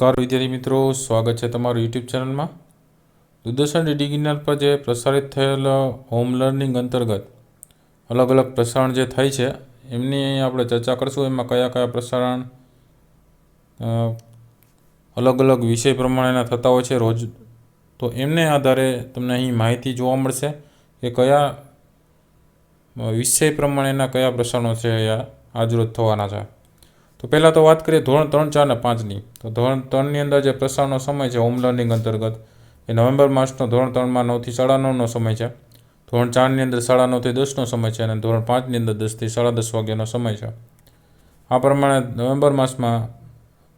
નમસ્કાર વિદ્યાર્થી મિત્રો, સ્વાગત છે તમારું યુટ્યુબ ચેનલમાં. દૂરદર્શન ડીડી ગિરનાર પર જે પ્રસારિત થયેલ હોમ લર્નિંગ અંતર્ગત અલગ અલગ પ્રસારણ જે થાય છે એમની અહીં આપણે ચર્ચા કરીશું. એમાં કયા કયા પ્રસારણ અલગ અલગ વિષય પ્રમાણેના થતા હોય છે રોજ, તો એમને આધારે તમને અહીં માહિતી જોવા મળશે કે કયા વિષય પ્રમાણેના કયા પ્રસારણો છે આજરોજ થવાના છે. તો પહેલાં તો વાત કરીએ ધોરણ 3, 4 અને 5ની. તો ધોરણ 3ની અંદર જે પ્રસારણનો સમય છે હોમ લર્નિંગ અંતર્ગત એ નવેમ્બર માસનો ધોરણ 3માં 9 થી 9:30નો સમય છે. ધોરણ 4ની અંદર 9:30 થી 10નો સમય છે અને ધોરણ 5ની અંદર 10 થી 10:30 વાગ્યાનો સમય છે. આ પ્રમાણે નવેમ્બર માસમાં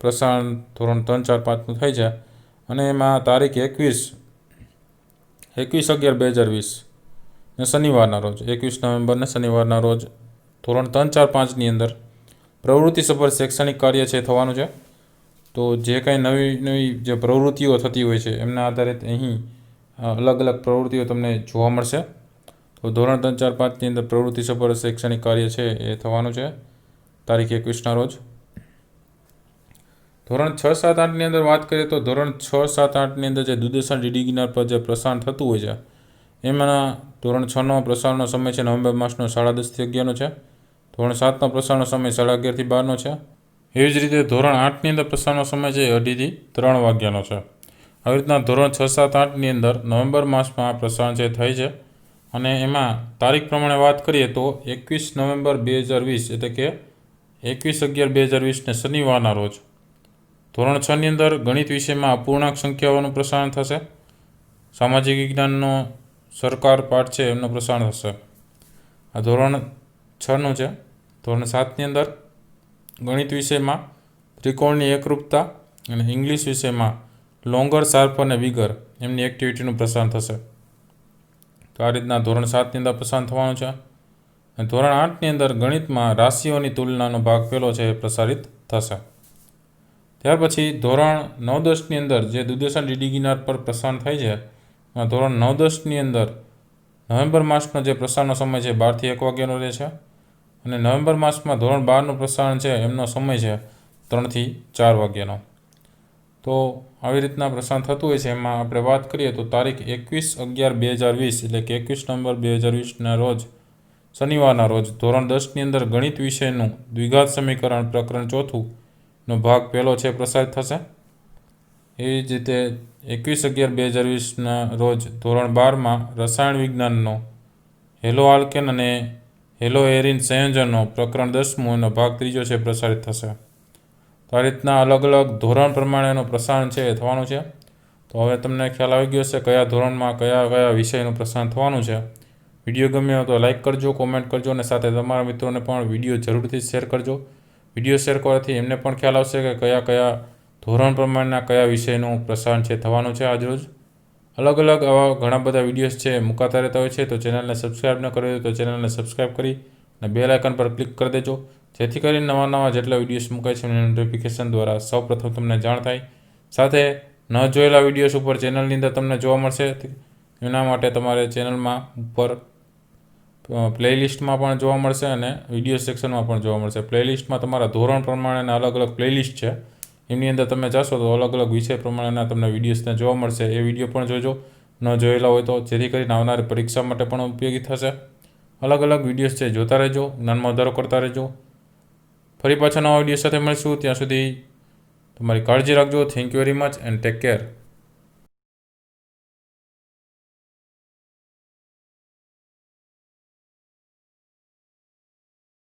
પ્રસારણ ધોરણ 3, 4, 5નું થાય છે અને એમાં તારીખ 21/11/2020 ને શનિવારના રોજ 21 નવેમ્બરને શનિવારના રોજ ધોરણ 3, 4, 5ની અંદર પ્રવૃત્તિસભર શૈક્ષણિક કાર્ય છે થવાનું છે. તો જે કાંઈ નવી જે પ્રવૃત્તિઓ થતી હોય છે એમના આધારે અહીં અલગ અલગ પ્રવૃત્તિઓ તમને જોવા મળશે. તો ધોરણ 3, 4, 5ની અંદર પ્રવૃત્તિસભર શૈક્ષણિક કાર્ય છે એ થવાનું છે તારીખ 21ના રોજ. ધોરણ 6, 7, 8ની અંદર વાત કરીએ તો ધોરણ 6, 7, 8ની અંદર જે દૂરદર્શન ડીડી ગિરનાર પર જે પ્રસારણ થતું હોય છે એમાં ધોરણ 6નો પ્રસારણનો સમય છે નવેમ્બર માસનો 10:30 થી 11નો છે. ધોરણ 7નો પ્રસારણનો સમય 11:30 થી 12નો છે. એવી જ રીતે ધોરણ 8ની અંદર પ્રસારણનો સમય છે 2:30 થી 3 વાગ્યાનો છે. આવી રીતના ધોરણ 6, 7, 8ની અંદર નવેમ્બર માસમાં આ પ્રસારણ છે થાય છે અને એમાં તારીખ પ્રમાણે વાત કરીએ તો 21 નવેમ્બર 2020 એટલે કે 21/11/2020ને શનિવારના રોજ ધોરણ 6ની અંદર ગણિત વિષયમાં અપૂર્ણાંક સંખ્યાઓનું પ્રસારણ થશે. સામાજિક વિજ્ઞાનનો સરકાર પાઠ છે એમનું પ્રસારણ થશે. આ ધોરણ 6નું છે. ધોરણ 7ની અંદર ગણિત વિષયમાં ત્રિકોણની એકરૂપતા અને ઇંગ્લિશ વિષયમાં લોંગર, શાર્પ અને વિગર એમની એક્ટિવિટીનું પ્રસારણ થશે. તો આ રીતના ધોરણ 7ની અંદર પ્રસારણ થવાનું છે. અને ધોરણ 8ની અંદર ગણિતમાં રાશિઓની તુલનાનો ભાગ પહેલો છે એ પ્રસારિત થશે. ત્યાર પછી ધોરણ 9, 10ની અંદર જે દૂરદર્શન ડીડી ગિરનાર પર પ્રસારણ થાય છે એમાં ધોરણ 9, 10ની અંદર નવેમ્બર માસનો જે પ્રસારણનો સમય છે 12 થી 1 વાગ્યાનો રહે છે અને નવેમ્બર માસમાં ધોરણ 12નું પ્રસારણ છે એમનો સમય છે 3 થી 4 વાગ્યાનો. તો આવી રીતના પ્રસારણ થતું હોય છે. એમાં આપણે વાત કરીએ તો તારીખ 21/11/2020 એટલે કે 21 નવેમ્બર 2020ના રોજ શનિવારના રોજ ધોરણ 10ની અંદર ગણિત વિષયનું દ્વિઘાત સમીકરણ પ્રકરણ 4નો ભાગ પહેલો છે પ્રસારિત થશે. એવી જ રીતે 21/11/2020ના રોજ ધોરણ 12માં રસાયણ વિજ્ઞાનનો હેલો આલ્કેન અને હેલો એરિન સંયોજનો પ્રકરણ 10મું એનો ભાગ ત્રીજો છે પ્રસારિત થશે. તો આ રીતના અલગ અલગ ધોરણ પ્રમાણેનું પ્રસારણ છે એ થવાનું છે. તો હવે તમને ખ્યાલ આવી ગયો હશે કયા ધોરણમાં કયા કયા વિષયનું પ્રસારણ થવાનું છે. વિડીયો ગમ્યો તો લાઇક કરજો, કોમેન્ટ કરજો અને સાથે તમારા મિત્રોને પણ વિડીયો જરૂરથી શેર કરજો. વિડીયો શેર કરવાથી એમને પણ ખ્યાલ આવશે કે કયા કયા ધોરણ પ્રમાણેના કયા વિષયનું પ્રસારણ છે થવાનું છે આજરોજ. અલગ અલગ આવા ઘણા બધા વિડીયોઝ છે મુકાતા રહેતા હોય છે. તો ચેનલને સબસ્ક્રાઈબ ન કરી હોય તો ચેનલને સબસ્ક્રાઈબ કરી અને બેલ આઇકન પર ક્લિક કરી દેજો, જેથી કરીને નવા જેટલા વિડીયોઝ મુકાય છે એની નોટિફિકેશન દ્વારા સૌપ્રથમ તમને જાણ થાય. સાથે ન જોયેલા વિડીયોઝ ઉપર ચેનલની અંદર તમને જોવા મળશે. એના માટે તમારે ચેનલમાં ઉપર પ્લેલિસ્ટમાં પણ જોવા મળશે અને વિડીયો સેક્શનમાં પણ જોવા મળશે. પ્લેલિસ્ટમાં તમારા ધોરણ પ્રમાણેના અલગ અલગ પ્લેલિસ્ટ છે. એમની અંદર તમે જશો તો અલગ અલગ વિષય પ્રમાણેના તમને વિડીયોઝને જોવા મળશે. એ વિડીયો પણ જોજો ન જોયેલા હોય તો, જેથી કરીને આવનારી પરીક્ષા માટે પણ ઉપયોગી થશે. અલગ અલગ વિડીયોઝ છે જોતા રહેજો, જ્ઞાનમાં વધારો કરતા રહેજો. ફરી પાછા નવા વિડીયો સાથે મળીશું. ત્યાં સુધી તમારી કાળજી રાખજો. Thank you very much and take care.